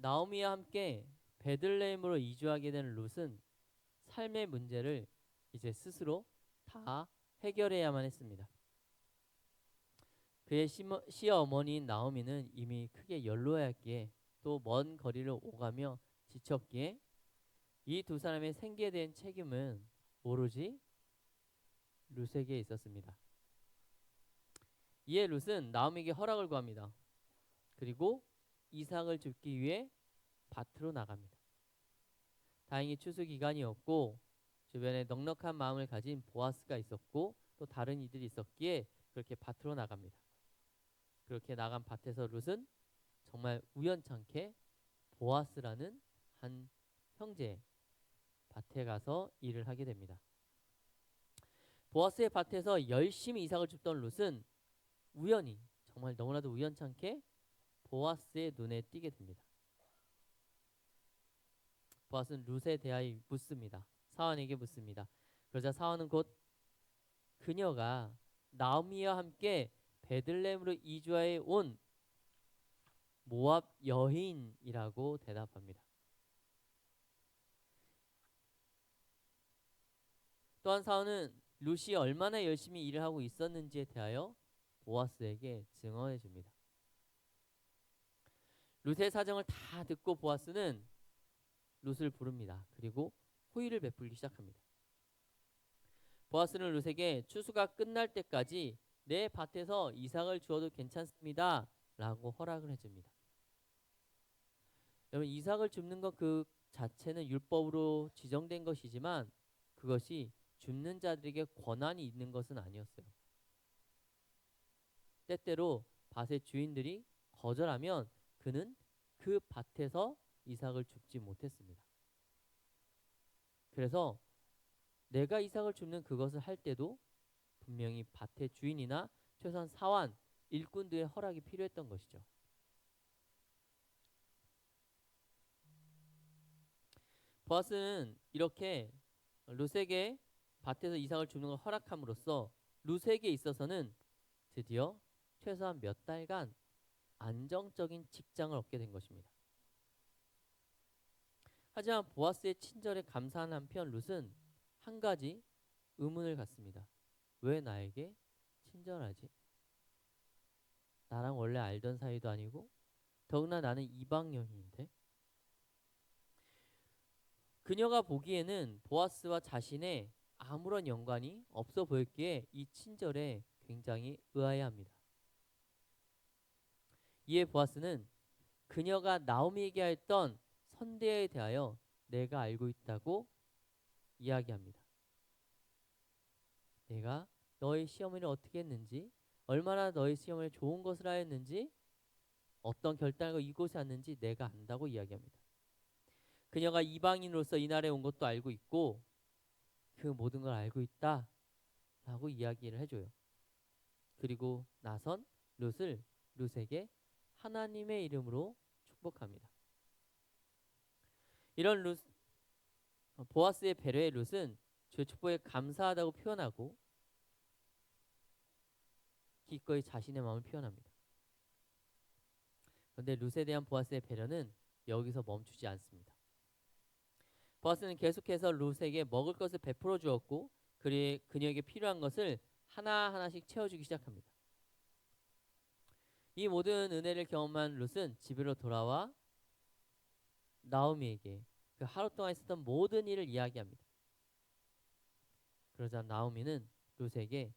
나오미와 함께 베들레헴으로 이주하게 된 룻은 삶의 문제를 이제 스스로 다 해결해야만 했습니다. 그의 시어머니인 나오미는 이미 크게 연로하였기에 또 먼 거리를 오가며 지쳤기에 이 두 사람의 생계에 대한 책임은 오로지 룻에게 있었습니다. 이에 룻은 나오미에게 허락을 구합니다. 그리고 이삭을 줍기 위해 밭으로 나갑니다. 다행히 추수 기간이었고 주변에 넉넉한 마음을 가진 보아스가 있었고 또 다른 이들이 있었기에 그렇게 밭으로 나갑니다. 그렇게 나간 밭에서 룻은 정말 우연찮게 보아스라는 한 형제의 밭에 가서 일을 하게 됩니다. 보아스의 밭에서 열심히 이삭을 줍던 룻은 우연히 정말 너무나도 우연찮게 보아스의 눈에 띄게 됩니다. 보아스는 룻에 대하여 묻습니다. 사원에게 묻습니다. 그러자 사원은 곧 그녀가 나오미와 함께 베들레헴으로 이주하여 온 모압 여인이라고 대답합니다. 또한 사원은 룻이 얼마나 열심히 일을 하고 있었는지에 대하여 보아스에게 증언해 줍니다. 룻의 사정을 다 듣고 보아스는 룻을 부릅니다. 그리고 호의를 베풀기 시작합니다. 보아스는 룻에게 추수가 끝날 때까지 내 밭에서 이삭을 주어도 괜찮습니다. 라고 허락을 해줍니다. 여러분, 이삭을 줍는 것 그 자체는 율법으로 지정된 것이지만 그것이 줍는 자들에게 권한이 있는 것은 아니었어요. 때때로 밭의 주인들이 거절하면 그는 그 밭에서 이삭을 줍지 못했습니다. 그래서 내가 이삭을 줍는 그것을 할 때도 분명히 밭의 주인이나 최소한 사환, 일꾼들의 허락이 필요했던 것이죠. 보아스는 이렇게 룻에게 밭에서 이삭을 줍는 걸 허락함으로써 룻에게 있어서는 드디어 최소한 몇 달간 안정적인 직장을 얻게 된 것입니다. 하지만 보아스의 친절에 감사한 한편 룻은 한 가지 의문을 갖습니다. 왜 나에게 친절하지? 나랑 원래 알던 사이도 아니고 더구나 나는 이방 여인인데. 그녀가 보기에는 보아스와 자신의 아무런 연관이 없어 보였기에 이 친절에 굉장히 의아해합니다. 이에 보아스는 그녀가 나오미에게 했던 선대에 대하여 내가 알고 있다고 이야기합니다. 내가 너의 시어머니를 어떻게 했는지, 얼마나 너의 시어머니를 좋은 것을 하였는지, 어떤 결단을 이곳에 왔는지 내가 안다고 이야기합니다. 그녀가 이방인으로서 이날에 온 것도 알고 있고 그 모든 걸 알고 있다 라고 이야기를 해줘요. 그리고 나선 룻에게 하나님의 이름으로 축복합니다. 이런 보아스의 배려에 룻은 주의 축복에 감사하다고 표현하고 기꺼이 자신의 마음을 표현합니다. 그런데 룻에 대한 보아스의 배려는 여기서 멈추지 않습니다. 보아스는 계속해서 룻에게 먹을 것을 베풀어 주었고 그녀에게 필요한 것을 하나하나씩 채워주기 시작합니다. 이 모든 은혜를 경험한 룻은 집으로 돌아와 나오미에게 그 하루 동안 있었던 모든 일을 이야기합니다. 그러자 나오미는 룻에게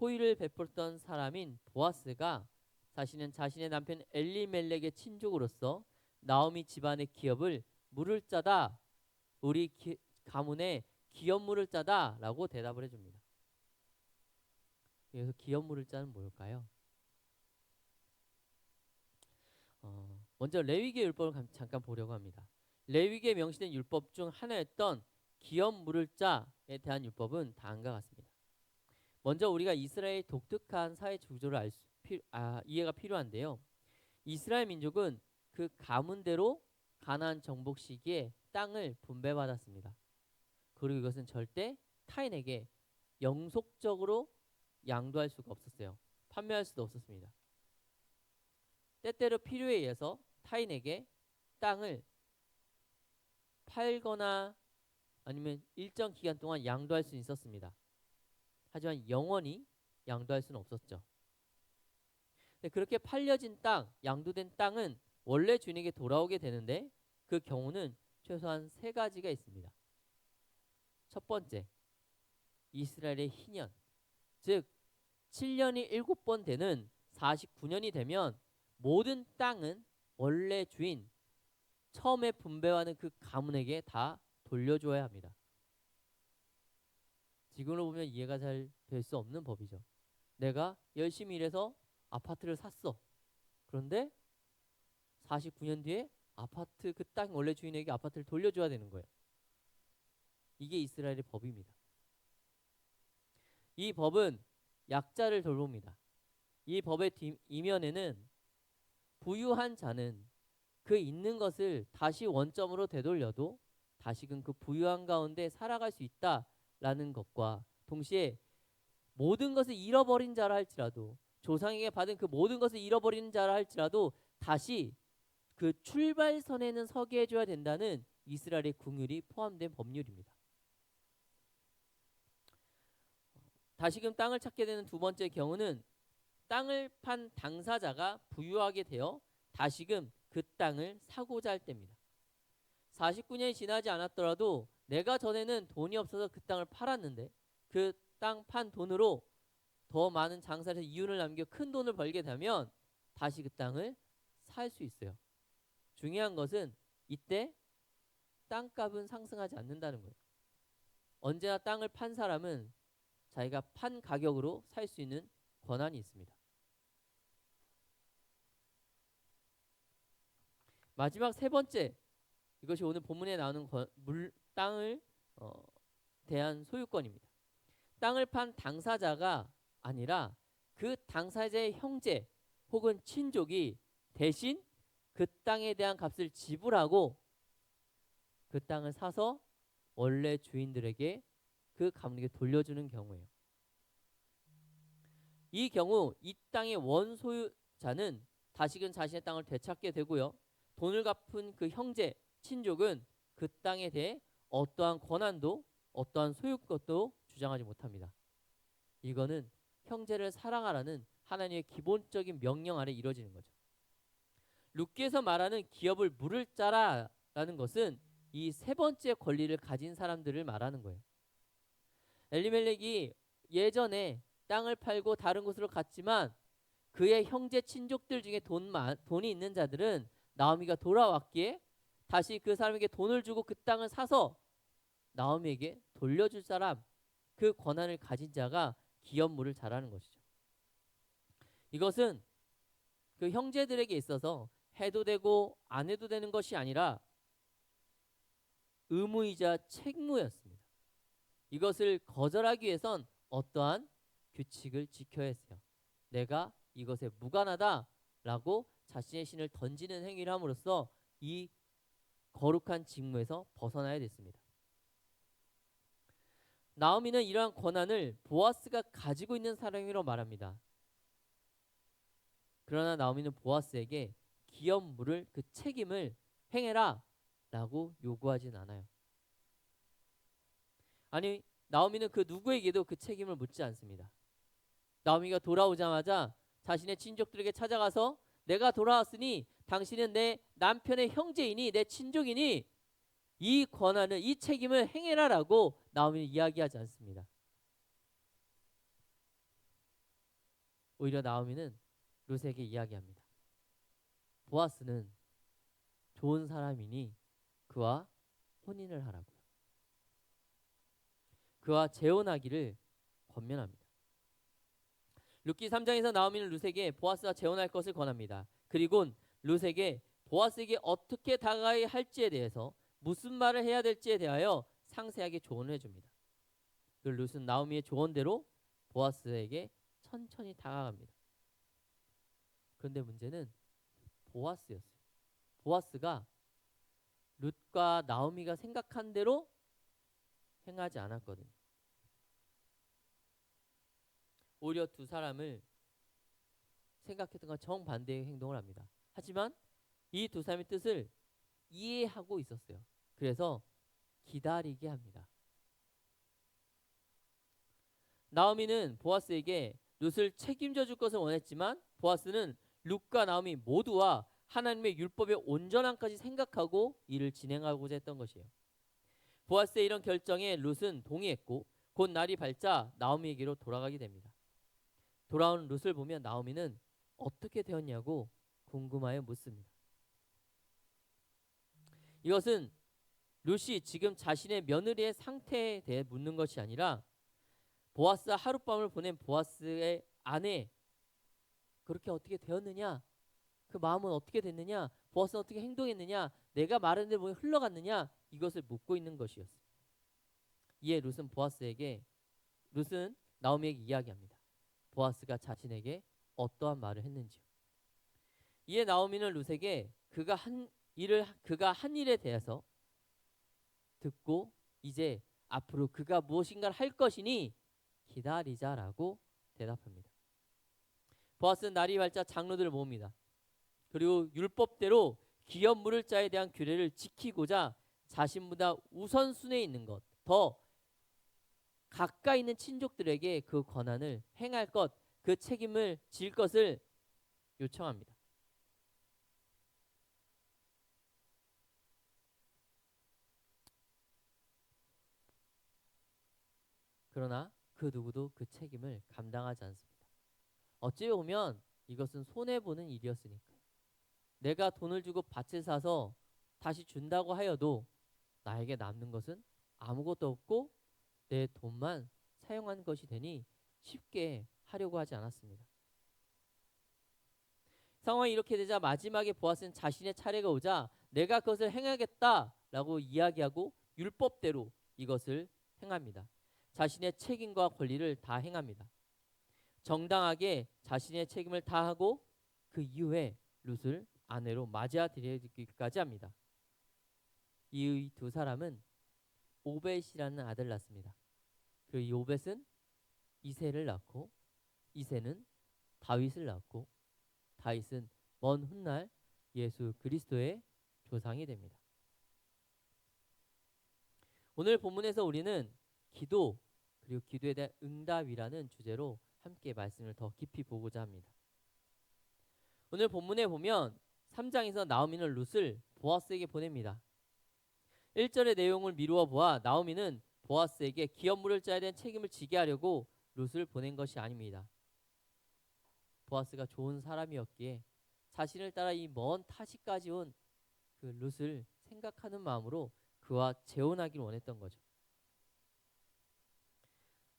호의를 베풀었던 사람인 보아스가 사실은 자신의 남편 엘리멜렉의 친족으로서 나오미 집안의 기업을 물을 자다. 우리 가문의 기업 물을 자다 라고 대답을 해줍니다. 여기서 기업 물을 자는 뭘까요? 먼저 레위기의 율법을 잠깐 보려고 합니다. 레위기에 명시된 율법 중 하나였던 기업 물을 자에 대한 율법은 다음과 같습니다. 먼저 우리가 이스라엘 독특한 사회 구조를 이해가 필요한데요. 이스라엘 민족은 그 가문대로 가나안 정복 시기에 땅을 분배받았습니다. 그리고 이것은 절대 타인에게 영속적으로 양도할 수가 없었어요. 판매할 수도 없었습니다. 때때로 필요에 의해서 타인에게 땅을 팔거나 아니면 일정 기간 동안 양도할 수 있었습니다. 하지만 영원히 양도할 수는 없었죠. 그렇게 팔려진 땅, 양도된 땅은 원래 주인에게 돌아오게 되는데 그 경우는 최소한 세 가지가 있습니다. 첫 번째, 이스라엘의 희년, 즉 7년이 7번 되는 49년이 되면 모든 땅은 원래 주인, 처음에 분배하는 그 가문에게 다 돌려줘야 합니다. 지금으로 보면 이해가 잘 될 수 없는 법이죠. 내가 열심히 일해서 아파트를 샀어. 그런데 49년 뒤에 아파트 그 땅 원래 주인에게 아파트를 돌려줘야 되는 거예요. 이게 이스라엘의 법입니다. 이 법은 약자를 돌봅니다. 이 법의 이면에는 부유한 자는 그 있는 것을 다시 원점으로 되돌려도 다시금 그 부유한 가운데 살아갈 수 있다라는 것과 동시에 모든 것을 잃어버린 자라 할지라도 조상에게 받은 그 모든 것을 잃어버리는 자라 할지라도 다시 그 출발선에는 서게 해줘야 된다는 이스라엘의 긍휼이 포함된 법률입니다. 다시금 땅을 찾게 되는 두 번째 경우는 땅을 판 당사자가 부유하게 되어 다시금 그 땅을 사고자 할 때입니다. 49년이 지나지 않았더라도 내가 전에는 돈이 없어서 그 땅을 팔았는데 그 땅 판 돈으로 더 많은 장사를 해서 이윤을 남겨 큰 돈을 벌게 되면 다시 그 땅을 살 수 있어요. 중요한 것은 이때 땅값은 상승하지 않는다는 거예요. 언제나 땅을 판 사람은 자기가 판 가격으로 살 수 있는 권한이 있습니다. 마지막 세 번째, 이것이 오늘 본문에 나오는 땅을 대한 소유권입니다. 땅을 판 당사자가 아니라 그 당사자의 형제 혹은 친족이 대신 그 땅에 대한 값을 지불하고 그 땅을 사서 원래 주인들에게 그 가문에게 돌려주는 경우예요. 이 경우 이 땅의 원소유자는 다시금 자신의 땅을 되찾게 되고요. 돈을 갚은 그 형제, 친족은 그 땅에 대해 어떠한 권한도 어떠한 소유권도 주장하지 못합니다. 이거는 형제를 사랑하라는 하나님의 기본적인 명령 아래 이루어지는 거죠. 룻기에서 말하는 기업을 물을 자라라는 것은 이 세 번째 권리를 가진 사람들을 말하는 거예요. 엘리멜렉이 예전에 땅을 팔고 다른 곳으로 갔지만 그의 형제 친족들 중에 돈이 있는 자들은 나오미가 돌아왔기에 다시 그 사람에게 돈을 주고 그 땅을 사서 나오미에게 돌려줄 사람, 그 권한을 가진 자가 기업물을 잘하는 것이죠. 이것은 그 형제들에게 있어서 해도 되고 안 해도 되는 것이 아니라 의무이자 책무였습니다. 이것을 거절하기 위해선 어떠한 규칙을 지켜야 했어요. 내가 이것에 무관하다라고 자신의 신을 던지는 행위를 함으로써 이 거룩한 직무에서 벗어나야 됐습니다. 나오미는 이러한 권한을 보아스가 가지고 있는 사람이라고 말합니다. 그러나 나오미는 보아스에게 기업 물을 그 책임을 행해라 라고 요구하진 않아요. 아니, 나오미는 그 누구에게도 그 책임을 묻지 않습니다. 나오미가 돌아오자마자 자신의 친족들에게 찾아가서 내가 돌아왔으니 당신은 내 남편의 형제이니 내 친족이니 이 권한을, 이 책임을 행해라라고 나오미는 이야기하지 않습니다. 오히려 나오미는 룻에게 이야기합니다. 보아스는 좋은 사람이니 그와 혼인을 하라고요. 그와 재혼하기를 권면합니다. 룻기 3장에서 나오미는 룻에게 보아스와 재혼할 것을 권합니다. 그리고 룻에게 보아스에게 어떻게 다가가야 할지에 대해서 무슨 말을 해야 될지에 대하여 상세하게 조언을 해줍니다. 그 룻은 나오미의 조언대로 보아스에게 천천히 다가갑니다. 그런데 문제는 보아스였어요. 보아스가 룻과 나오미가 생각한 대로 행하지 않았거든요. 오히려 두 사람을 생각했던 것 정반대의 행동을 합니다. 하지만 이 두 사람의 뜻을 이해하고 있었어요. 그래서 기다리게 합니다. 나오미는 보아스에게 룻을 책임져 줄 것을 원했지만 보아스는 룻과 나오미 모두와 하나님의 율법의 온전함까지 생각하고 일을 진행하고자 했던 것이에요. 보아스의 이런 결정에 룻은 동의했고 곧 날이 밝자 나오미에게로 돌아가게 됩니다. 돌아온 룻을 보면 나오미는 어떻게 되었냐고 궁금하여 묻습니다. 이것은 룻이 지금 자신의 며느리의 상태에 대해 묻는 것이 아니라 보아스 하룻밤을 보낸 보아스의 아내 그렇게 어떻게 되었느냐, 그 마음은 어떻게 됐느냐, 보아스는 어떻게 행동했느냐, 내가 말한 대로 흘러갔느냐, 이것을 묻고 있는 것이었습니다. 이에 룻은 나오미에게 이야기합니다. 보아스가 자신에게 어떠한 말을 했는지요. 이에 나오미는 룻에게 그가 한 일에 대해서 듣고 이제 앞으로 그가 무엇인가를 할 것이니 기다리자라고 대답합니다. 보아스는 날이 밝자 장로들을 모읍니다. 그리고 율법대로 기업 물을 자에 대한 규례를 지키고자 자신보다 우선순위에 있는 것, 더 가까이 있는 친족들에게 그 권한을 행할 것, 그 책임을 질 것을 요청합니다. 그러나 그 누구도 그 책임을 감당하지 않습니다. 어찌 보면 이것은 손해보는 일이었으니까요. 내가 돈을 주고 밭을 사서 다시 준다고 하여도 나에게 남는 것은 아무것도 없고 내 돈만 사용한 것이 되니 쉽게 하려고 하지 않았습니다. 상황이 이렇게 되자 마지막에 보아스는 자신의 차례가 오자 내가 그것을 행하겠다라고 이야기하고 율법대로 이것을 행합니다. 자신의 책임과 권리를 다 행합니다. 정당하게 자신의 책임을 다하고 그 이후에 룻을 아내로 맞이하기까지 합니다. 이 두 사람은 오벳이라는 아들을 낳습니다. 그리고 이 오벳은 이새를 낳고 이새는 다윗을 낳고 다윗은 먼 훗날 예수 그리스도의 조상이 됩니다. 오늘 본문에서 우리는 기도 그리고 기도에 대한 응답이라는 주제로 함께 말씀을 더 깊이 보고자 합니다. 오늘 본문에 보면 3장에서 나오미는 룻을 보아스에게 보냅니다. 1절의 내용을 미루어 보아 나오미는 보아스에게 기업 물을 자에 대한 책임을 지게 하려고 룻을 보낸 것이 아닙니다. 보아스가 좋은 사람이었기에 자신을 따라 이 먼 타시까지 온 그 룻을 생각하는 마음으로 그와 재혼하기를 원했던 거죠.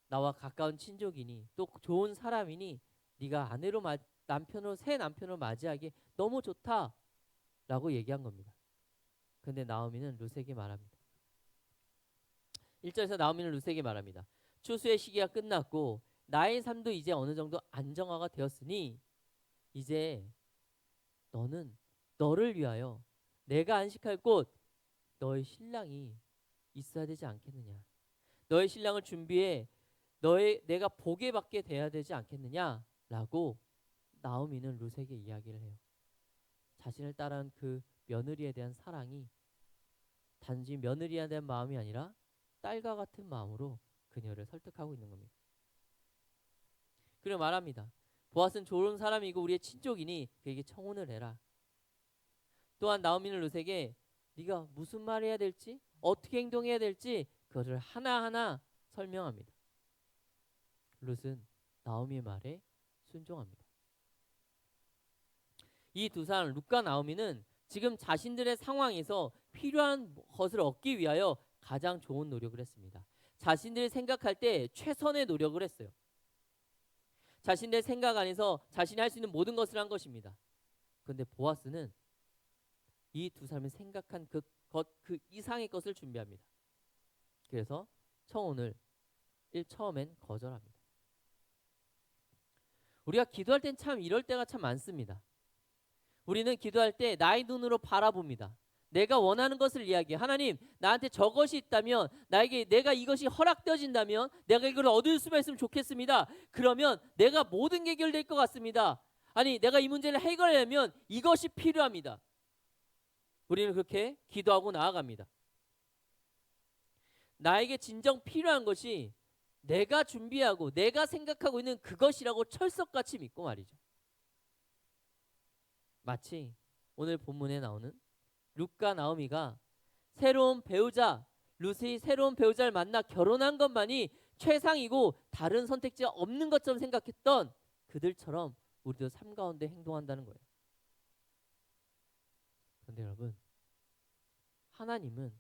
나와 가까운 친족이니 또 좋은 사람이니 네가 새 남편으로 맞이하기에 너무 좋다라고 얘기한 겁니다. 근데 나오미는 룻에게 말합니다. 1절에서 나오미는 룻에게 말합니다. 추수의 시기가 끝났고 나의 삶도 이제 어느 정도 안정화가 되었으니 이제 너는 너를 위하여 내가 안식할 곳 너의 신랑이 있어야 되지 않겠느냐. 너의 신랑을 준비해 내가 보게 받게 돼야 되지 않겠느냐라고 나오미는 룻에게 이야기를 해요. 자신을 따른 그 며느리에 대한 사랑이 단지 며느리에 대한 마음이 아니라 딸과 같은 마음으로 그녀를 설득하고 있는 겁니다. 그리고 말합니다. 보아스는 좋은 사람이고 우리의 친족이니 그에게 청혼을 해라. 또한 나오미는 룻에게 네가 무슨 말 해야 될지 어떻게 행동해야 될지 그것을 하나하나 설명합니다. 룻은 나오미의 말에 순종합니다. 이 두 사람 룻과 나오미는 지금 자신들의 상황에서 필요한 것을 얻기 위하여 가장 좋은 노력을 했습니다. 자신들이 생각할 때 최선의 노력을 했어요. 자신들의 생각 안에서 자신이 할 수 있는 모든 것을 한 것입니다. 그런데 보아스는 이 두 사람이 생각한 그 이상의 것을 준비합니다. 그래서 청혼을 처음엔 거절합니다. 우리가 기도할 땐 참 이럴 때가 참 많습니다. 우리는 기도할 때 나의 눈으로 바라봅니다. 내가 원하는 것을 이야기해. 하나님, 나한테 저것이 있다면, 내가 이것이 허락되어진다면 내가 이걸 얻을 수만 있으면 좋겠습니다. 그러면 내가 모든 게 해결될 것 같습니다. 아니, 내가 이 문제를 해결하려면 이것이 필요합니다. 우리는 그렇게 기도하고 나아갑니다. 나에게 진정 필요한 것이 내가 준비하고 내가 생각하고 있는 그것이라고 철석같이 믿고 말이죠. 마치 오늘 본문에 나오는 룻과 나오미가 새로운 배우자, 룻이 새로운 배우자를 만나 결혼한 것만이 최상이고 다른 선택지가 없는 것처럼 생각했던 그들처럼 우리도 삶 가운데 행동한다는 거예요. 그런데 여러분, 하나님은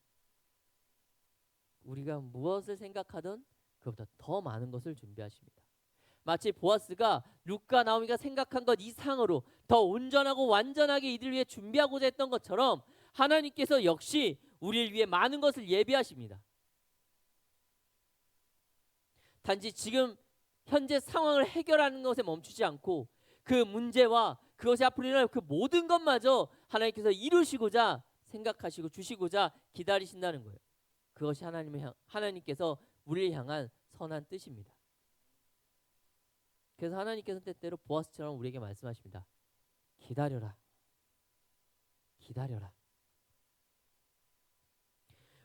우리가 무엇을 생각하든 그보다 더 많은 것을 준비하십니다. 마치 보아스가 룻과 나오미가 생각한 것 이상으로 더 온전하고 완전하게 이들 위해 준비하고자 했던 것처럼 하나님께서 역시 우리를 위해 많은 것을 예비하십니다. 단지 지금 현재 상황을 해결하는 것에 멈추지 않고 그 문제와 그것이 앞으로 일어날 그 모든 것마저 하나님께서 이루시고자 생각하시고 주시고자 기다리신다는 거예요. 그것이 하나님께서 우리를 향한 선한 뜻입니다. 그래서 하나님께서 때때로 보아스처럼 우리에게 말씀하십니다. 기다려라. 기다려라.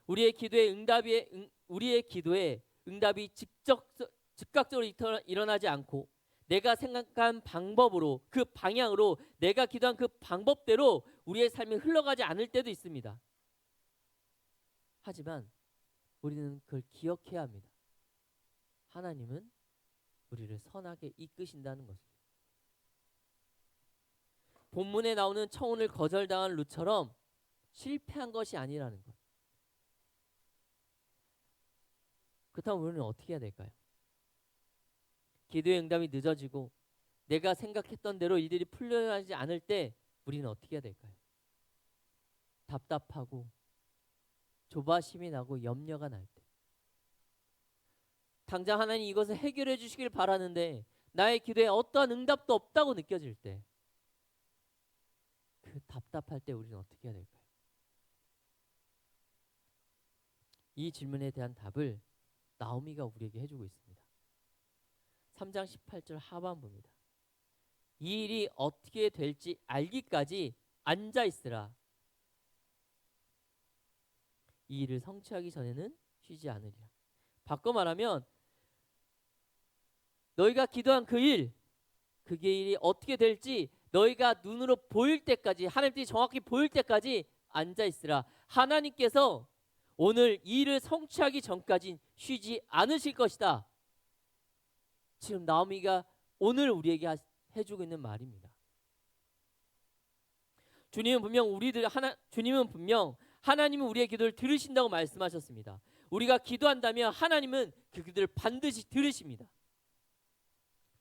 우리의 기도에 응답이 즉각적으로 일어나지 않고 내가 생각한 방법으로 그 방향으로 내가 기도한 그 방법대로 우리의 삶이 흘러가지 않을 때도 있습니다. 하지만 우리는 그걸 기억해야 합니다. 하나님은 우리를 선하게 이끄신다는 것입니다. 본문에 나오는 청혼을 거절당한 룻처럼 실패한 것이 아니라는 것. 그렇다면 우리는 어떻게 해야 될까요? 기도의 응답이 늦어지고 내가 생각했던 대로 일들이 풀려나지 않을 때 우리는 어떻게 해야 될까요? 답답하고 조바심이 나고 염려가 날 때, 당장 하나님 이것을 해결해 주시길 바라는데 나의 기도에 어떠한 응답도 없다고 느껴질 때, 그 답답할 때 우리는 어떻게 해야 될까요? 이 질문에 대한 답을 나오미가 우리에게 해주고 있습니다. 3장 18절 하반부입니다. 이 일이 어떻게 될지 알기까지 앉아 있으라. 이 일을 성취하기 전에는 쉬지 않으리라. 바꿔 말하면 너희가 기도한 그 일이 어떻게 될지 너희가 눈으로 보일 때까지, 하나님께 정확히 보일 때까지 앉아 있으라. 하나님께서 오늘 이 일을 성취하기 전까지 쉬지 않으실 것이다. 지금 나오미가 오늘 우리에게 해주고 있는 말입니다. 주님은 분명 하나님은 우리의 기도를 들으신다고 말씀하셨습니다. 우리가 기도한다면 하나님은 그 기도를 반드시 들으십니다.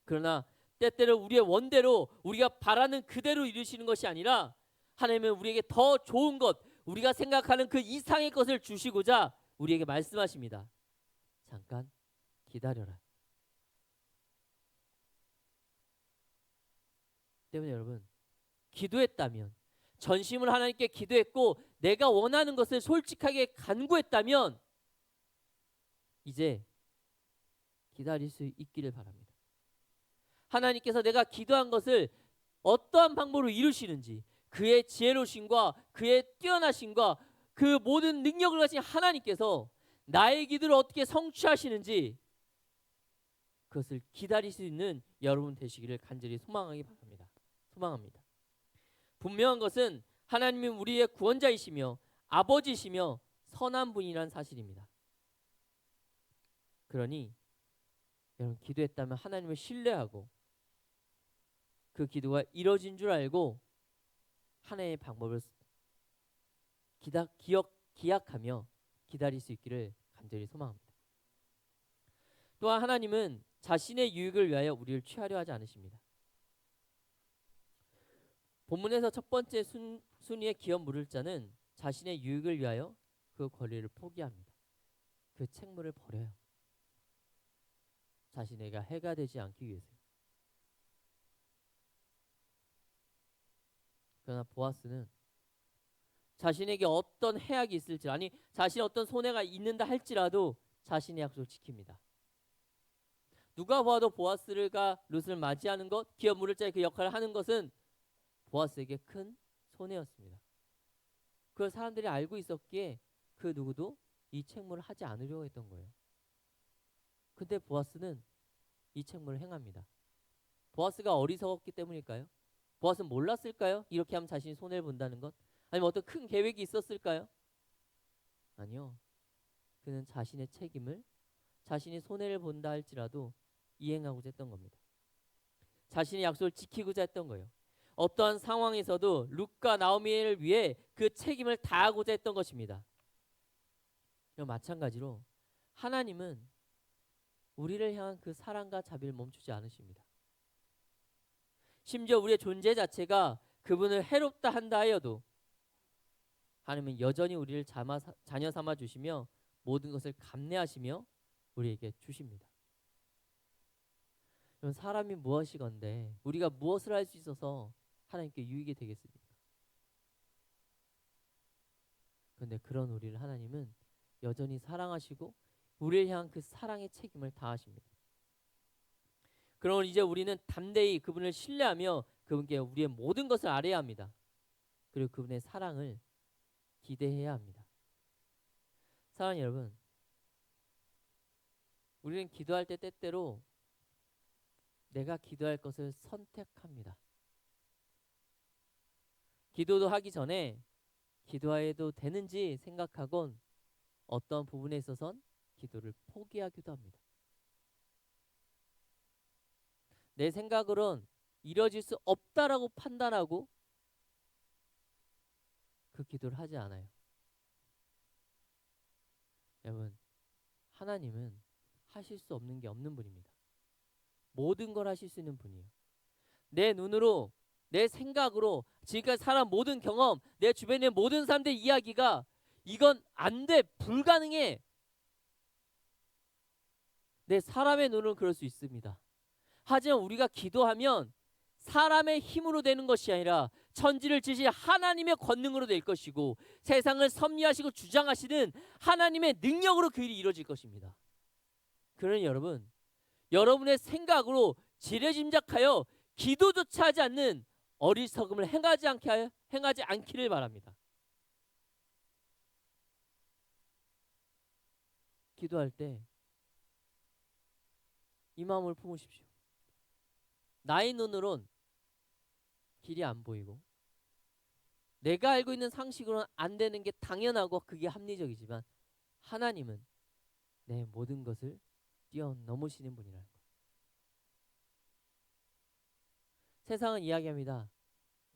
그러나 때때로 우리의 원대로 우리가 바라는 그대로 이루시는 것이 아니라 하나님은 우리에게 더 좋은 것, 우리가 생각하는 그 이상의 것을 주시고자 우리에게 말씀하십니다. 잠깐 기다려라. 때문에 여러분, 기도했다면, 전심을 하나님께 기도했고 내가 원하는 것을 솔직하게 간구했다면 이제 기다릴 수 있기를 바랍니다. 하나님께서 내가 기도한 것을 어떠한 방법으로 이루시는지, 그의 지혜로우심과 그의 뛰어나심과 그 모든 능력을 가진 하나님께서 나의 기도를 어떻게 성취하시는지 그것을 기다릴 수 있는 여러분 되시기를 간절히 소망합니다. 분명한 것은 하나님이 우리의 구원자이시며 아버지시며 선한 분이라는 사실입니다. 그러니 여러분, 기도했다면 하나님을 신뢰하고 그 기도가 이뤄진 줄 알고 하나님의 방법을 기약하며 기다릴 수 있기를 간절히 소망합니다. 또한 하나님은 자신의 유익을 위하여 우리를 취하려 하지 않으십니다. 본문에서 첫 번째 순위의 기업 물을 자는 자신의 유익을 위하여 그 권리를 포기합니다. 그 책무를 버려요. 자신에게 해가 되지 않기 위해서요. 그러나 보아스는 자신에게 어떤 해악이 있을지, 아니 자신의 어떤 손해가 있는다 할지라도 자신의 약속을 지킵니다. 누가 봐도 보아스가 룻을 맞이하는 것, 기업 물을 자의 그 역할을 하는 것은 보아스에게 큰 손해였습니다. 그걸 사람들이 알고 있었기에 그 누구도 이 책무를 하지 않으려고 했던 거예요. 근데 보아스는 이 책무를 행합니다. 보아스가 어리석었기 때문일까요? 보아스는 몰랐을까요? 이렇게 하면 자신이 손해를 본다는 것? 아니면 어떤 큰 계획이 있었을까요? 아니요. 그는 자신의 책임을 자신이 손해를 본다 할지라도 이행하고자 했던 겁니다. 자신의 약속을 지키고자 했던 거예요. 어떠한 상황에서도 룻과 나오미를 위해 그 책임을 다하고자 했던 것입니다. 마찬가지로 하나님은 우리를 향한 그 사랑과 자비를 멈추지 않으십니다. 심지어 우리의 존재 자체가 그분을 해롭다 한다 하여도 하나님은 여전히 우리를 자녀 삼아 주시며 모든 것을 감내하시며 우리에게 주십니다. 그럼 사람이 무엇이건데 우리가 무엇을 할 수 있어서 하나님께 유익이 되겠습니까? 그런데 그런 우리를 하나님은 여전히 사랑하시고 우리를 향한 그 사랑의 책임을 다하십니다. 그러면 이제 우리는 담대히 그분을 신뢰하며 그분께 우리의 모든 것을 아뢰야 합니다. 그리고 그분의 사랑을 기대해야 합니다. 사랑하는 여러분, 우리는 기도할 때 때때로 내가 기도할 것을 선택합니다. 기도도 하기 전에 기도해도 되는지 생각하곤 어떤 부분에 있어선 기도를 포기하기도 합니다. 내 생각으론 이뤄질 수 없다라고 판단하고 그 기도를 하지 않아요. 여러분, 하나님은 하실 수 없는 게 없는 분입니다. 모든 걸 하실 수 있는 분이에요. 내 눈으로, 내 생각으로, 지금까지 살아온 모든 경험, 내 주변의 모든 사람들의 이야기가 이건 안 돼, 불가능해. 내 사람의 눈으로는 그럴 수 있습니다. 하지만 우리가 기도하면 사람의 힘으로 되는 것이 아니라 천지를 지으신 하나님의 권능으로 될 것이고 세상을 섭리하시고 주장하시는 하나님의 능력으로 그 일이 이루어질 것입니다. 그러니 여러분, 여러분의 생각으로 지레짐작하여 기도조차 하지 않는 어리석음을 행하지 않기를 바랍니다. 기도할 때 이 마음을 품으십시오. 나의 눈으론 길이 안 보이고 내가 알고 있는 상식으로는 안 되는 게 당연하고 그게 합리적이지만 하나님은 내 모든 것을 뛰어넘으시는 분이라는 것. 세상은 이야기합니다.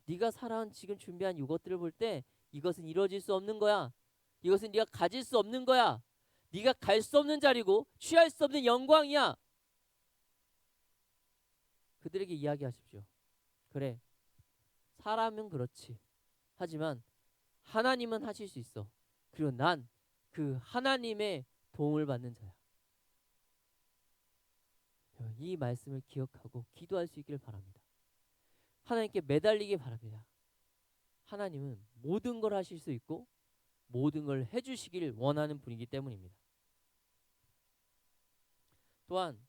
네가 살아온 지금 준비한 이것들을 볼 때 이것은 이루어질 수 없는 거야. 이것은 네가 가질 수 없는 거야. 네가 갈 수 없는 자리고 취할 수 없는 영광이야. 그들에게 이야기하십시오. 그래, 사람은 그렇지. 하지만 하나님은 하실 수 있어. 그리고 난 그 하나님의 도움을 받는 자야. 이 말씀을 기억하고 기도할 수 있기를 바랍니다. 하나님께 매달리기 바랍니다. 하나님은 모든 걸 하실 수 있고 모든 걸 해주시길 원하는 분이기 때문입니다. 또한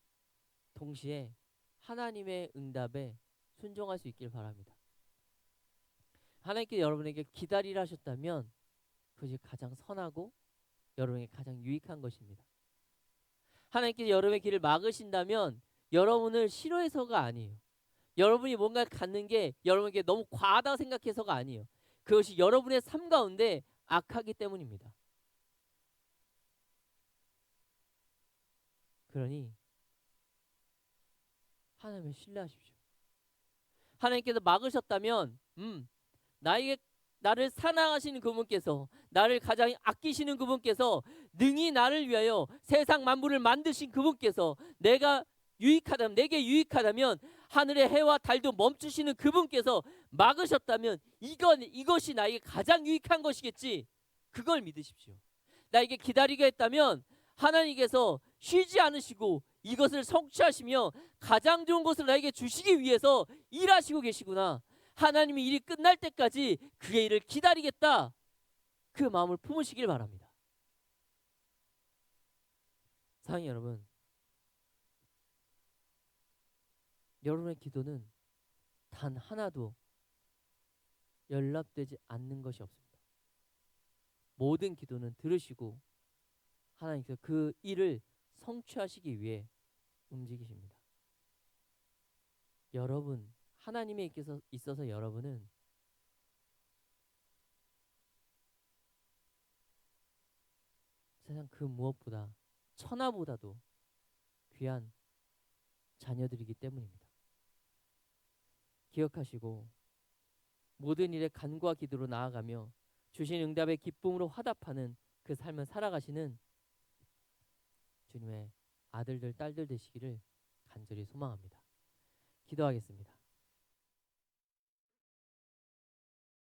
동시에 하나님의 응답에 순종할 수 있길 바랍니다. 하나님께 여러분에게 기다리라 하셨다면 그것이 가장 선하고 여러분에게 가장 유익한 것입니다. 하나님께서 여러분의 길을 막으신다면 여러분을 싫어해서가 아니에요. 여러분이 뭔가 갖는 게 여러분에게 너무 과하다고 생각해서가 아니에요. 그것이 여러분의 삶 가운데 악하기 때문입니다. 그러니 하나님을 신뢰하십시오. 하나님께서 막으셨다면 나를 사랑하시는 그분께서 나를 가장 아끼시는 그분께서 능히 나를 위하여 세상 만물을 만드신 그분께서 내게 유익하다면 하늘의 해와 달도 멈추시는 그분께서 막으셨다면 이것이 나에게 가장 유익한 것이겠지. 그걸 믿으십시오. 나에게 기다리게 했다면 하나님께서 쉬지 않으시고 이것을 성취하시며 가장 좋은 것을 나에게 주시기 위해서 일하시고 계시구나. 하나님이 일이 끝날 때까지 그의 일을 기다리겠다. 그 마음을 품으시길 바랍니다. 사랑하는 여러분, 여러분의 기도는 단 하나도 연락되지 않는 것이 없습니다. 모든 기도는 들으시고 하나님께서 그 일을 성취하시기 위해 움직이십니다. 여러분, 하나님에 있어서 여러분은 세상 그 무엇보다 천하보다도 귀한 자녀들이기 때문입니다. 기억하시고 모든 일에 간구와 기도로 나아가며 주신 응답의 기쁨으로 화답하는 그 삶을 살아가시는 주님의 아들들, 딸들 되시기를 간절히 소망합니다. 기도하겠습니다.